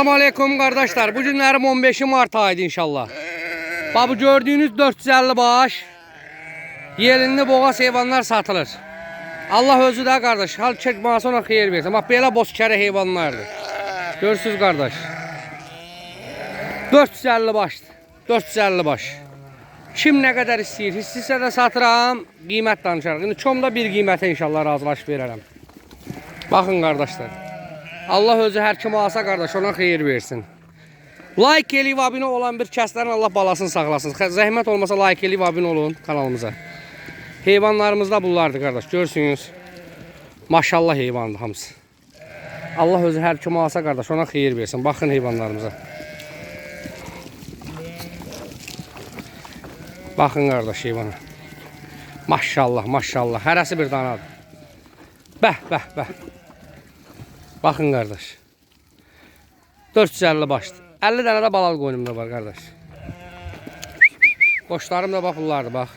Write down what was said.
Selamünaleyküm kardeşler. Bu günlerim 15 Mart ayıydı inşallah. Bak bu gördüğünüz 450 baş yelinli boğaz heyvanlar satılır. Allah özü de kardeş. Hal çekmeye sonra xeyir versin. Bak böyle bozkere heyvanlardır. Görürsünüz kardeş. 450 başdır. 450 baş. Kim ne kadar istəyir? İstəyirsə də satıram. Qiymət danışarıq. İndi çomda bir qiymətə inşallah razılaşıb verərəm. Bakın kardeşler. Allah özü her kim alsa kardeş ona xeyir versin. Like eləyib abunə olan bir kəslərin Allah balasını saxlasın. Zəhmət olmasa like eləyib abunə olun kanalımıza. Heyvanlarımız da bunlardır kardeş. Görsünüz. Maşallah heyvandır hamısı. Allah özü her kim alsa kardeş ona xeyir versin. Bakın heyvanlarımıza. Bakın kardeş heyvana. Maşallah maşallah. Hərəsi bir danadır. Bəh bəh bəh. Bakın kardeş. 450 başlı. 50 tane de balal koynumda var kardeş. Koçlarım da bak bunlardır bak.